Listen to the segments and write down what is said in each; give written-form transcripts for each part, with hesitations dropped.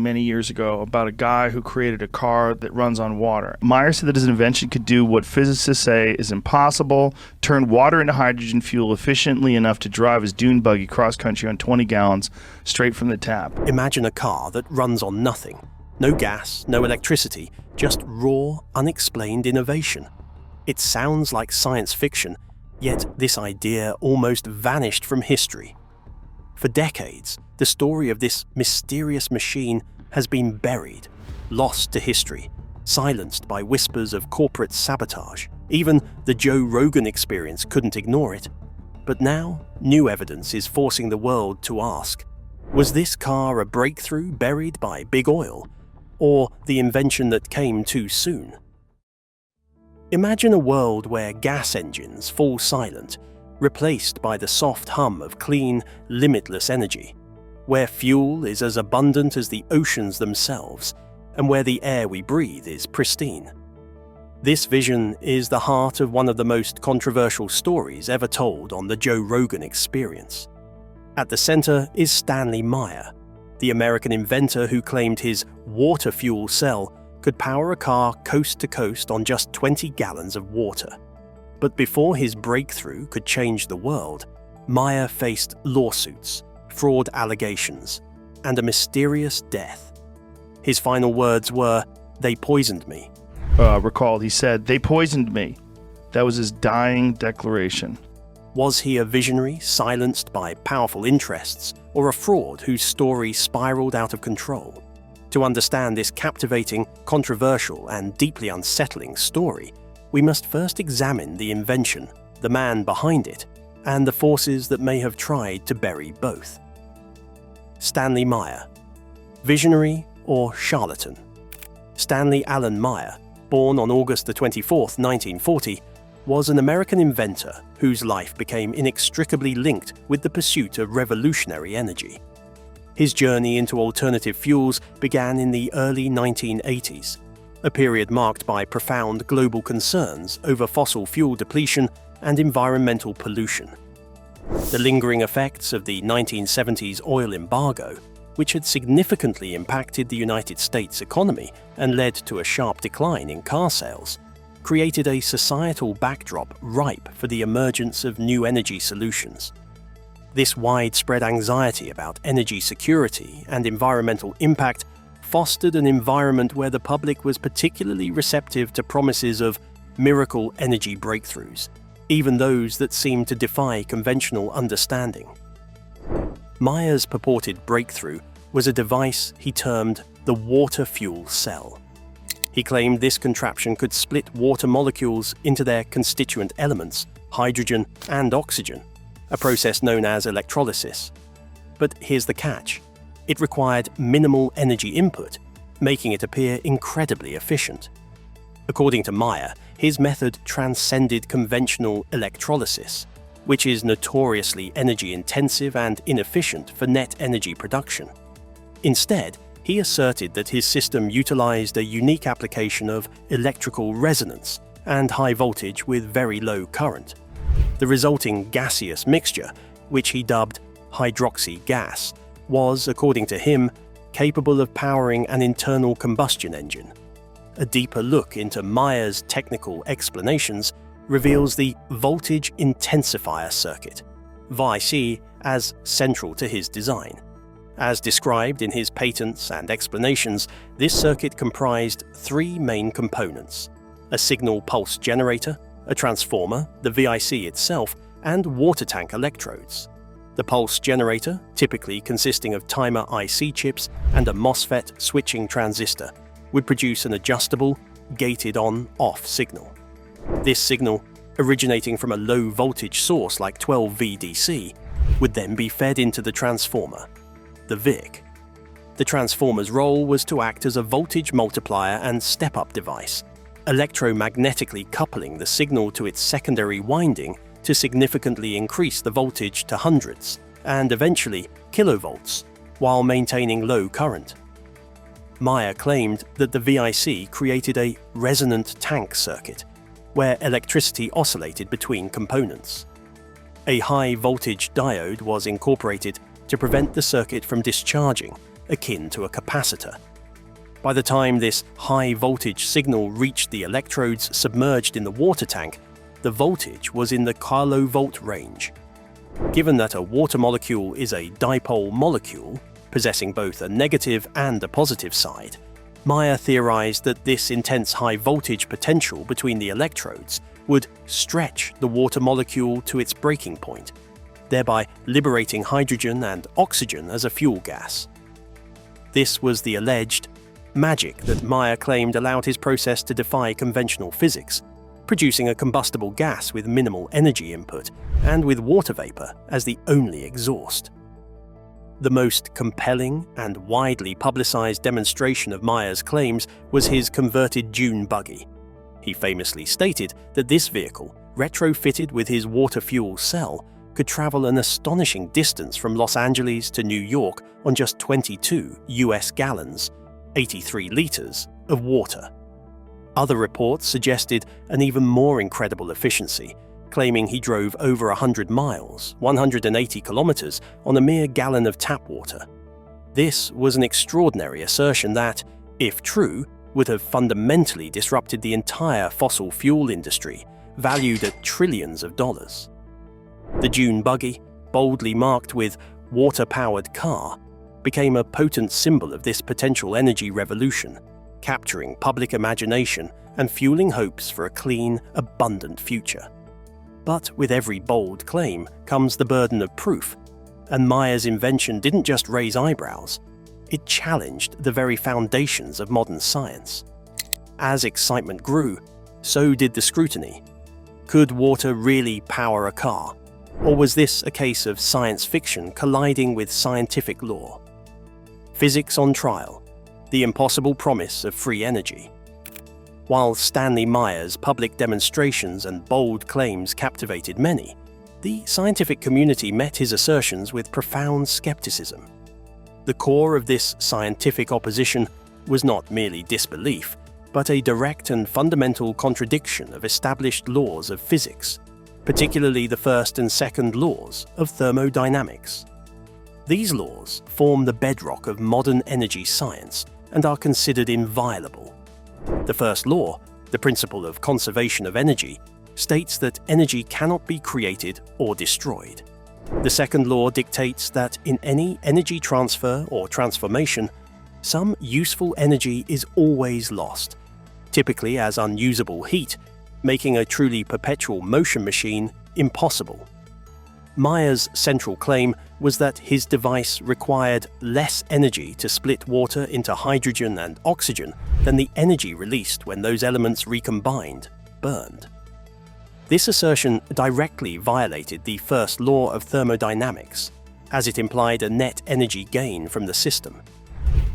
many years ago about a guy who created a car that runs on water. Meyer said that his invention could do what physicists say is impossible, turn water into hydrogen fuel efficiently enough to drive his dune buggy cross-country on 20 gallons straight from the tap. Imagine a car that runs on nothing. No gas, no electricity, just raw, unexplained innovation. It sounds like science fiction, yet this idea almost vanished from history. For decades, the story of this mysterious machine has been buried, lost to history, silenced by whispers of corporate sabotage. Even the Joe Rogan Experience couldn't ignore it. But now, new evidence is forcing the world to ask, was this car a breakthrough buried by big oil, or the invention that came too soon? Imagine a world where gas engines fall silent, replaced by the soft hum of clean, limitless energy, where fuel is as abundant as the oceans themselves, and where the air we breathe is pristine. This vision is the heart of one of the most controversial stories ever told on the Joe Rogan Experience. At the center is Stanley Meyer, the American inventor who claimed his water fuel cell could power a car coast to coast on just 20 gallons of water. But before his breakthrough could change the world, Meyer faced lawsuits, fraud allegations, and a mysterious death. His final words were, "They poisoned me." Recalled, he said, "They poisoned me." That was his dying declaration. Was he a visionary silenced by powerful interests, or a fraud whose story spiraled out of control? To understand this captivating, controversial, and deeply unsettling story, we must first examine the invention, the man behind it, and the forces that may have tried to bury both. Stanley Meyer. Visionary or charlatan? Stanley Allen Meyer, born on August 24, 1940, was an American inventor whose life became inextricably linked with the pursuit of revolutionary energy. His journey into alternative fuels began in the early 1980s, a period marked by profound global concerns over fossil fuel depletion and environmental pollution. The lingering effects of the 1970s oil embargo, which had significantly impacted the United States economy and led to a sharp decline in car sales, created a societal backdrop ripe for the emergence of new energy solutions. This widespread anxiety about energy security and environmental impact fostered an environment where the public was particularly receptive to promises of miracle energy breakthroughs, even those that seemed to defy conventional understanding. Meyer's purported breakthrough was a device he termed the water fuel cell. He claimed this contraption could split water molecules into their constituent elements, hydrogen and oxygen, a process known as electrolysis. But here's the catch. It required minimal energy input, making it appear incredibly efficient. According to Meyer, his method transcended conventional electrolysis, which is notoriously energy-intensive and inefficient for net energy production. Instead, he asserted that his system utilized a unique application of electrical resonance and high voltage with very low current. The resulting gaseous mixture, which he dubbed hydroxy gas, was, according to him, capable of powering an internal combustion engine. A deeper look into Meyer's technical explanations reveals the voltage intensifier circuit, VIC, as central to his design. As described in his patents and explanations, this circuit comprised three main components: a signal pulse generator, a transformer, the VIC itself, and water tank electrodes. The pulse generator, typically consisting of timer IC chips and a MOSFET switching transistor, would produce an adjustable, gated on-off signal. This signal, originating from a low voltage source like 12 VDC, would then be fed into the transformer, the VIC. The transformer's role was to act as a voltage multiplier and step-up device, electromagnetically coupling the signal to its secondary winding to significantly increase the voltage to hundreds, and eventually kilovolts, while maintaining low current. Meyer claimed that the VIC created a resonant tank circuit, where electricity oscillated between components. A high-voltage diode was incorporated to prevent the circuit from discharging akin to a capacitor. By the time this high-voltage signal reached the electrodes submerged in the water tank, the voltage was in the kilovolt range. Given that a water molecule is a dipole molecule, possessing both a negative and a positive side, Meyer theorized that this intense high-voltage potential between the electrodes would stretch the water molecule to its breaking point, thereby liberating hydrogen and oxygen as a fuel gas. This was the alleged magic that Meyer claimed allowed his process to defy conventional physics, producing a combustible gas with minimal energy input and with water vapor as the only exhaust. The most compelling and widely publicized demonstration of Meyer's claims was his converted dune buggy. He famously stated that this vehicle, retrofitted with his water fuel cell, could travel an astonishing distance from Los Angeles to New York on just 22 US gallons, 83 liters, of water. Other reports suggested an even more incredible efficiency, claiming he drove over 100 miles, 180 kilometers, on a mere gallon of tap water. This was an extraordinary assertion that, if true, would have fundamentally disrupted the entire fossil fuel industry, valued at trillions of dollars. The dune buggy, boldly marked with water-powered car, became a potent symbol of this potential energy revolution, capturing public imagination and fueling hopes for a clean, abundant future. But with every bold claim comes the burden of proof, and Meyer's invention didn't just raise eyebrows, it challenged the very foundations of modern science. As excitement grew, so did the scrutiny. Could water really power a car? Or was this a case of science fiction colliding with scientific law? Physics on trial, the impossible promise of free energy. While Stanley Meyer's public demonstrations and bold claims captivated many, the scientific community met his assertions with profound skepticism. The core of this scientific opposition was not merely disbelief, but a direct and fundamental contradiction of established laws of physics, particularly the first and second laws of thermodynamics. These laws form the bedrock of modern energy science and are considered inviolable. The first law, the principle of conservation of energy, states that energy cannot be created or destroyed. The second law dictates that in any energy transfer or transformation, some useful energy is always lost, typically as unusable heat, making a truly perpetual motion machine impossible. Meyer's central claim was that his device required less energy to split water into hydrogen and oxygen than the energy released when those elements recombined, burned. This assertion directly violated the first law of thermodynamics, as it implied a net energy gain from the system.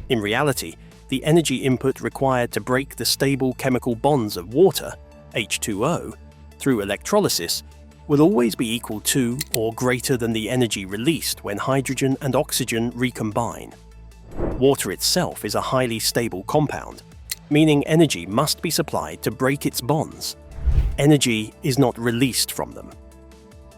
In reality, the energy input required to break the stable chemical bonds of water, H2O, through electrolysis will always be equal to or greater than the energy released when hydrogen and oxygen recombine. Water itself is a highly stable compound, meaning energy must be supplied to break its bonds. Energy is not released from them.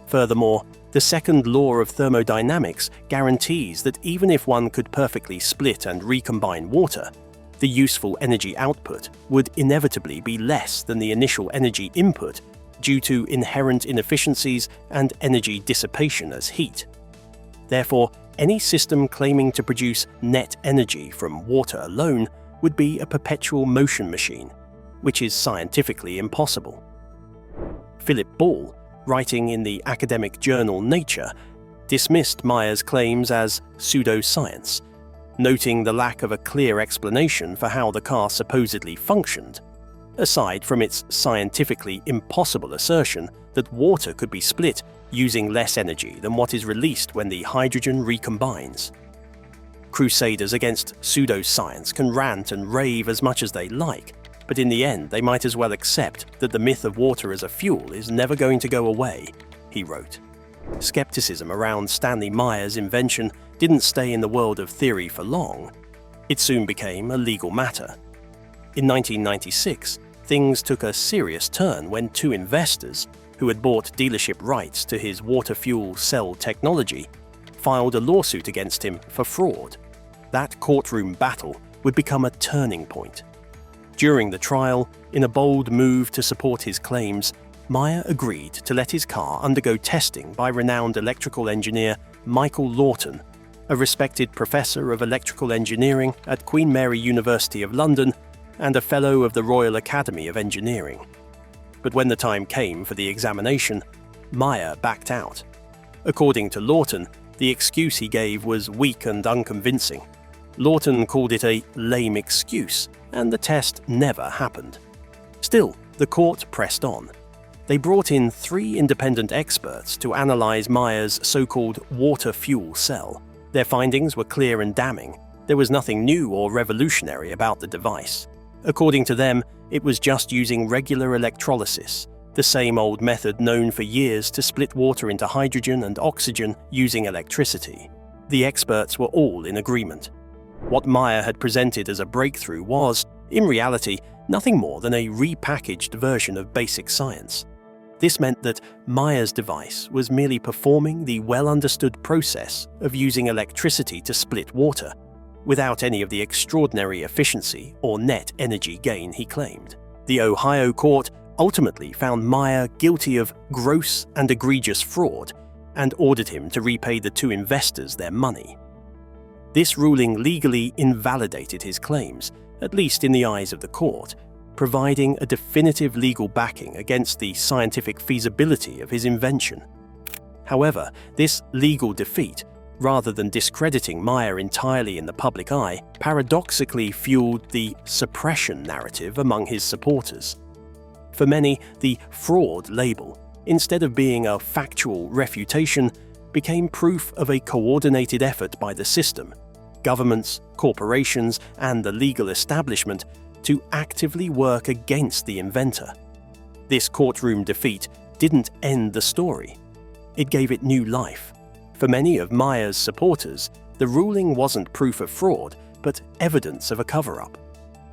Furthermore, the second law of thermodynamics guarantees that even if one could perfectly split and recombine water, the useful energy output would inevitably be less than the initial energy input due to inherent inefficiencies and energy dissipation as heat. Therefore, any system claiming to produce net energy from water alone would be a perpetual motion machine, which is scientifically impossible. Philip Ball, writing in the academic journal Nature, dismissed Meyer's claims as pseudoscience, noting the lack of a clear explanation for how the car supposedly functioned, aside from its scientifically impossible assertion that water could be split using less energy than what is released when the hydrogen recombines. Crusaders against pseudoscience can rant and rave as much as they like, but in the end they might as well accept that the myth of water as a fuel is never going to go away, he wrote. Skepticism around Stanley Meyer's invention didn't stay in the world of theory for long. It soon became a legal matter. In 1996, things took a serious turn when two investors, who had bought dealership rights to his water fuel cell technology, filed a lawsuit against him for fraud. That courtroom battle would become a turning point. During the trial, in a bold move to support his claims, Meyer agreed to let his car undergo testing by renowned electrical engineer Michael Lawton, a respected professor of electrical engineering at Queen Mary University of London and a fellow of the Royal Academy of Engineering. But when the time came for the examination, Meyer backed out. According to Lawton, the excuse he gave was weak and unconvincing. Lawton called it a lame excuse, and the test never happened. Still, the court pressed on. They brought in 3 independent experts to analyze Meyer's so-called water fuel cell. Their findings were clear and damning. There was nothing new or revolutionary about the device. According to them, it was just using regular electrolysis, the same old method known for years to split water into hydrogen and oxygen using electricity. The experts were all in agreement. What Meyer had presented as a breakthrough was, in reality, nothing more than a repackaged version of basic science. This meant that Meyer's device was merely performing the well-understood process of using electricity to split water, without any of the extraordinary efficiency or net energy gain he claimed. The Ohio court ultimately found Meyer guilty of gross and egregious fraud and ordered him to repay the 2 investors their money. This ruling legally invalidated his claims, at least in the eyes of the court, providing a definitive legal backing against the scientific feasibility of his invention. However, this legal defeat, rather than discrediting Meyer entirely in the public eye, paradoxically fueled the suppression narrative among his supporters. For many, the fraud label, instead of being a factual refutation, became proof of a coordinated effort by the system, governments, corporations, and the legal establishment to actively work against the inventor. This courtroom defeat didn't end the story. It gave it new life. For many of Meyer's supporters, the ruling wasn't proof of fraud, but evidence of a cover-up.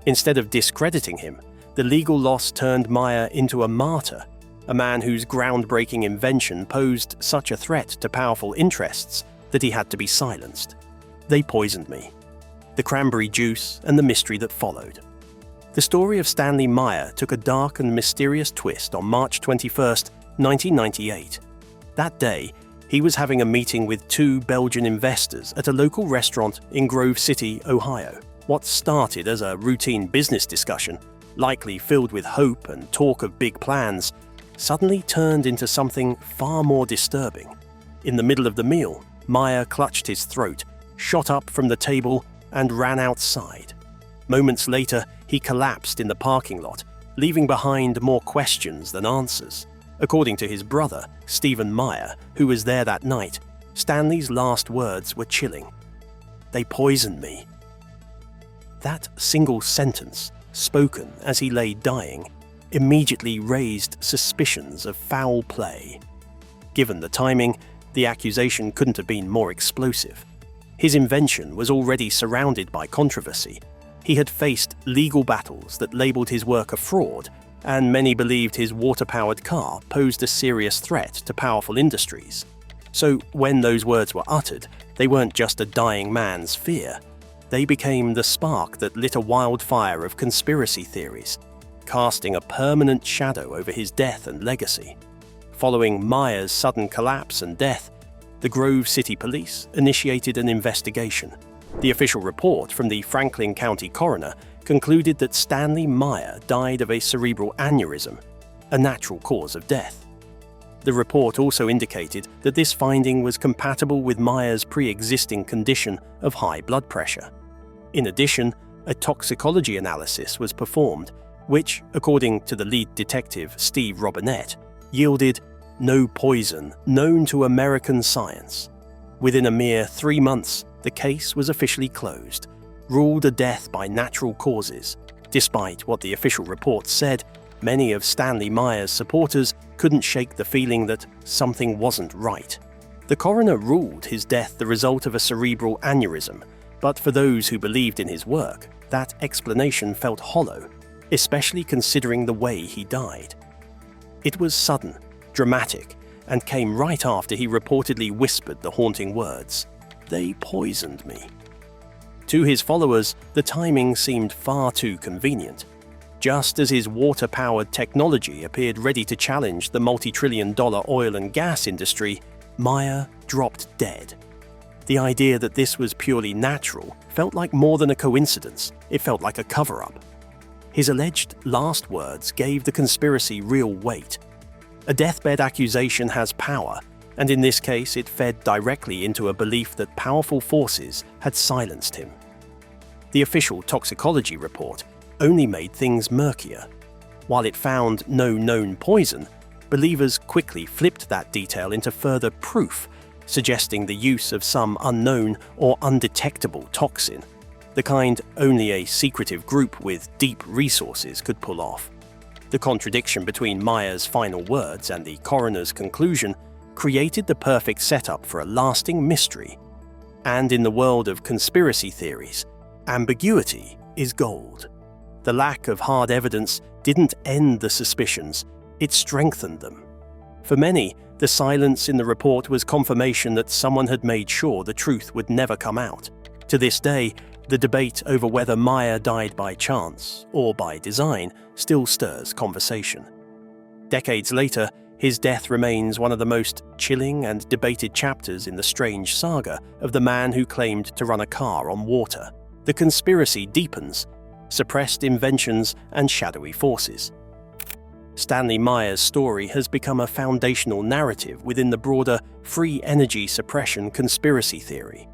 Instead of discrediting him, the legal loss turned Meyer into a martyr, a man whose groundbreaking invention posed such a threat to powerful interests that he had to be silenced. They poisoned me. The cranberry juice and the mystery that followed. The story of Stanley Meyer took a dark and mysterious twist on March 21, 1998. That day, he was having a meeting with 2 Belgian investors at a local restaurant in Grove City, Ohio. What started as a routine business discussion, likely filled with hope and talk of big plans, suddenly turned into something far more disturbing. In the middle of the meal, Meyer clutched his throat, shot up from the table, and ran outside. Moments later, he collapsed in the parking lot, leaving behind more questions than answers. According to his brother, Stephen Meyer, who was there that night, Stanley's last words were chilling. "They poisoned me." That single sentence, spoken as he lay dying, immediately raised suspicions of foul play. Given the timing, the accusation couldn't have been more explosive. His invention was already surrounded by controversy. He had faced legal battles that labeled his work a fraud, and many believed his water-powered car posed a serious threat to powerful industries. So when those words were uttered, they weren't just a dying man's fear. They became the spark that lit a wildfire of conspiracy theories, casting a permanent shadow over his death and legacy. Following Meyer's sudden collapse and death, the Grove City Police initiated an investigation. The official report from the Franklin County coroner concluded that Stanley Meyer died of a cerebral aneurysm, a natural cause of death. The report also indicated that this finding was compatible with Meyer's pre-existing condition of high blood pressure. In addition, a toxicology analysis was performed, which, according to the lead detective Steve Robinette, yielded no poison known to American science. Within a mere 3 months, the case was officially closed, ruled a death by natural causes. Despite what the official report said, many of Stanley Meyer's supporters couldn't shake the feeling that something wasn't right. The coroner ruled his death the result of a cerebral aneurysm, but for those who believed in his work, that explanation felt hollow, especially considering the way he died. It was sudden, dramatic, and came right after he reportedly whispered the haunting words, "They poisoned me." To his followers, the timing seemed far too convenient. Just as his water-powered technology appeared ready to challenge the multi-trillion-dollar oil and gas industry, Meyer dropped dead. The idea that this was purely natural felt like more than a coincidence. It felt like a cover-up. His alleged last words gave the conspiracy real weight. A deathbed accusation has power, and in this case it fed directly into a belief that powerful forces had silenced him. The official toxicology report only made things murkier. While it found no known poison, believers quickly flipped that detail into further proof, suggesting the use of some unknown or undetectable toxin, the kind only a secretive group with deep resources could pull off. The contradiction between Meyer's final words and the coroner's conclusion created the perfect setup for a lasting mystery. And in the world of conspiracy theories, ambiguity is gold. The lack of hard evidence didn't end the suspicions, it strengthened them. For many, the silence in the report was confirmation that someone had made sure the truth would never come out. To this day, the debate over whether Meyer died by chance or by design still stirs conversation. Decades later, his death remains one of the most chilling and debated chapters in the strange saga of the man who claimed to run a car on water. The conspiracy deepens, suppressed inventions and shadowy forces. Stanley Meyer's story has become a foundational narrative within the broader free energy suppression conspiracy theory.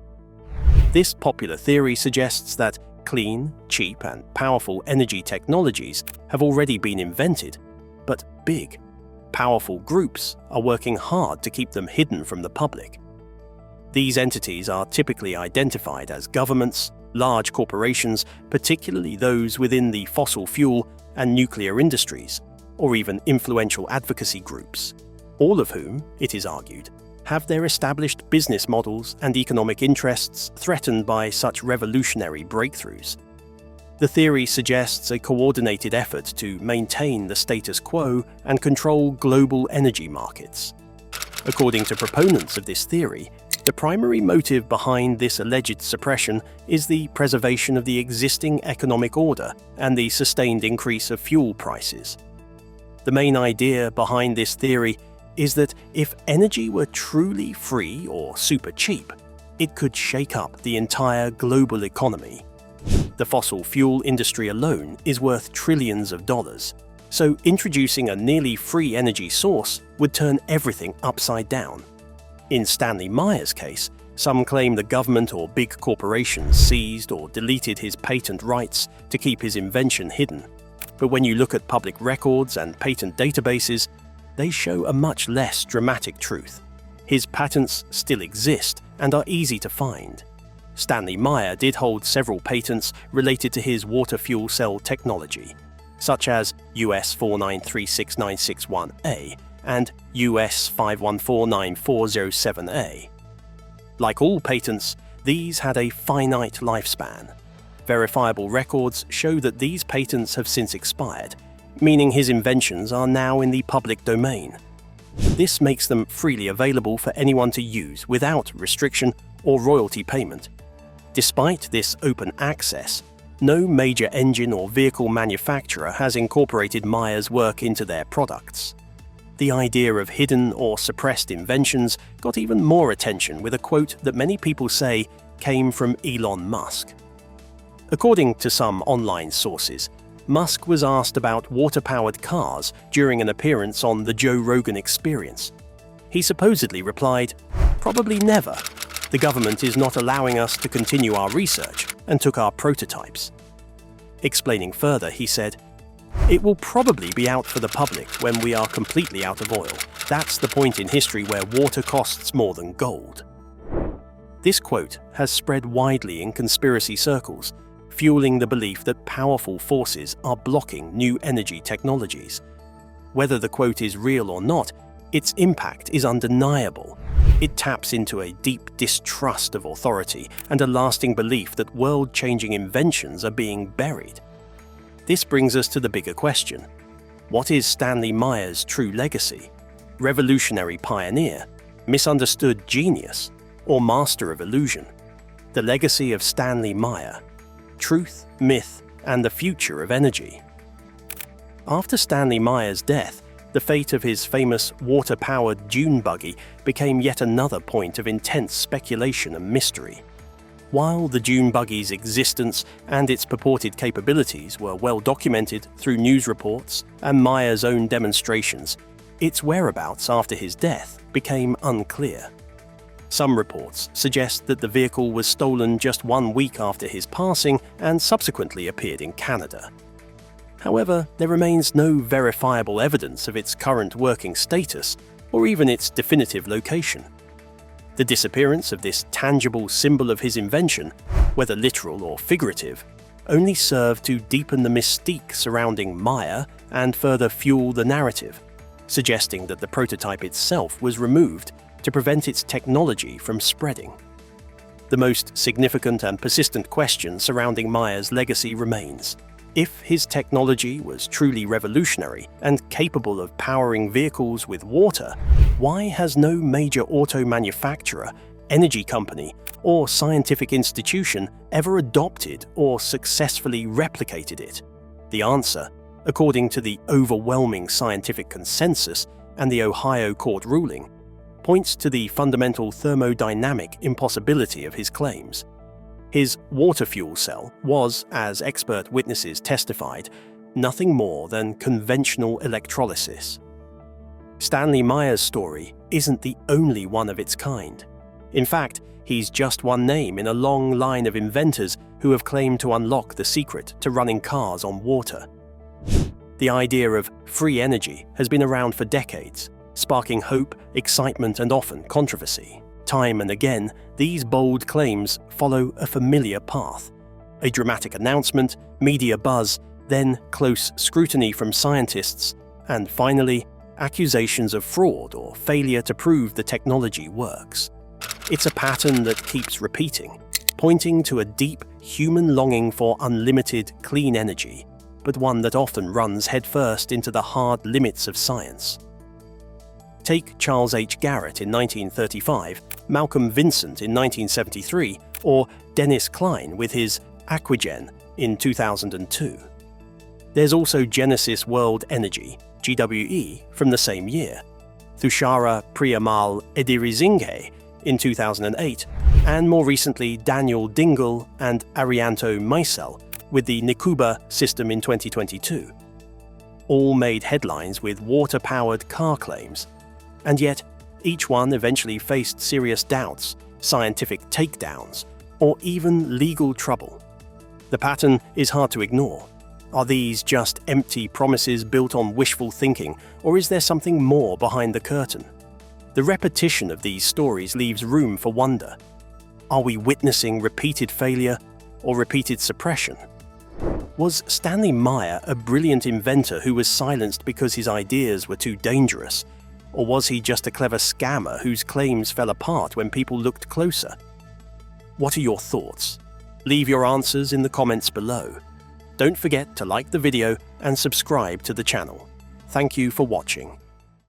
This popular theory suggests that clean, cheap, and powerful energy technologies have already been invented, but big, powerful groups are working hard to keep them hidden from the public. These entities are typically identified as governments, large corporations, particularly those within the fossil fuel and nuclear industries, or even influential advocacy groups, all of whom, it is argued, have their established business models and economic interests threatened by such revolutionary breakthroughs. The theory suggests a coordinated effort to maintain the status quo and control global energy markets. According to proponents of this theory, the primary motive behind this alleged suppression is the preservation of the existing economic order and the sustained increase of fuel prices. The main idea behind this theory is that if energy were truly free or super cheap, it could shake up the entire global economy. The fossil fuel industry alone is worth trillions of dollars, so introducing a nearly free energy source would turn everything upside down. In Stanley Meyer's case, some claim the government or big corporations seized or deleted his patent rights to keep his invention hidden. But when you look at public records and patent databases, they show a much less dramatic truth. His patents still exist and are easy to find. Stanley Meyer did hold several patents related to his water fuel cell technology, such as US 4936961A and US 5149407A. Like all patents, these had a finite lifespan. Verifiable records show that these patents have since expired, meaning his inventions are now in the public domain. This makes them freely available for anyone to use without restriction or royalty payment. Despite this open access, no major engine or vehicle manufacturer has incorporated Meyer's work into their products. The idea of hidden or suppressed inventions got even more attention with a quote that many people say came from Elon Musk. According to some online sources, Musk was asked about water-powered cars during an appearance on the Joe Rogan Experience. He supposedly replied, "Probably never. The government is not allowing us to continue our research," and took our prototypes. Explaining further, he said, "It will probably be out for the public when we are completely out of oil. That's the point in history where water costs more than gold." This quote has spread widely in conspiracy circles, fueling the belief that powerful forces are blocking new energy technologies. Whether the quote is real or not, its impact is undeniable. It taps into a deep distrust of authority and a lasting belief that world-changing inventions are being buried. This brings us to the bigger question. What is Stanley Meyer's true legacy? Revolutionary pioneer, misunderstood genius, or master of illusion? The Legacy of Stanley Meyer: Truth, Myth, and the Future of Energy. After Stanley Meyer's death, the fate of his famous water-powered dune buggy became yet another point of intense speculation and mystery. While the dune buggy's existence and its purported capabilities were well documented through news reports and Meyer's own demonstrations, its whereabouts after his death became unclear. Some reports suggest that the vehicle was stolen just 1 week after his passing and subsequently appeared in Canada. However, there remains no verifiable evidence of its current working status or even its definitive location. The disappearance of this tangible symbol of his invention, whether literal or figurative, only served to deepen the mystique surrounding Meyer and further fuel the narrative, suggesting that the prototype itself was removed to prevent its technology from spreading. The most significant and persistent question surrounding Meyer's legacy remains: if his technology was truly revolutionary and capable of powering vehicles with water, why has no major auto manufacturer, energy company, or scientific institution ever adopted or successfully replicated it? The answer, according to the overwhelming scientific consensus and the Ohio court ruling, points to the fundamental thermodynamic impossibility of his claims. His water fuel cell was, as expert witnesses testified, nothing more than conventional electrolysis. Stanley Meyer's story isn't the only one of its kind. In fact, he's just one name in a long line of inventors who have claimed to unlock the secret to running cars on water. The idea of free energy has been around for decades, sparking hope, excitement, and often controversy. Time and again, these bold claims follow a familiar path: a dramatic announcement, media buzz, then close scrutiny from scientists, and finally, accusations of fraud or failure to prove the technology works. It's a pattern that keeps repeating, pointing to a deep human longing for unlimited, clean energy, but one that often runs headfirst into the hard limits of science. Take Charles H. Garrett in 1935, Malcolm Vincent in 1973, or Dennis Klein with his Aquagen in 2002. There's also Genesis World Energy, GWE, from the same year, Thushara Priyamal Edirizinghe in 2008, and more recently Daniel Dingle and Arianto Maisel with the Nikuba system in 2022. All made headlines with water-powered car claims, and yet each one eventually faced serious doubts, scientific takedowns, or even legal trouble. The pattern is hard to ignore. Are these just empty promises built on wishful thinking, or is there something more behind the curtain? The repetition of these stories leaves room for wonder. Are we witnessing repeated failure or repeated suppression? Was Stanley Meyer a brilliant inventor who was silenced because his ideas were too dangerous? Or was he just a clever scammer whose claims fell apart when people looked closer? What are your thoughts? Leave your answers in the comments below. Don't forget to like the video and subscribe to the channel. Thank you for watching.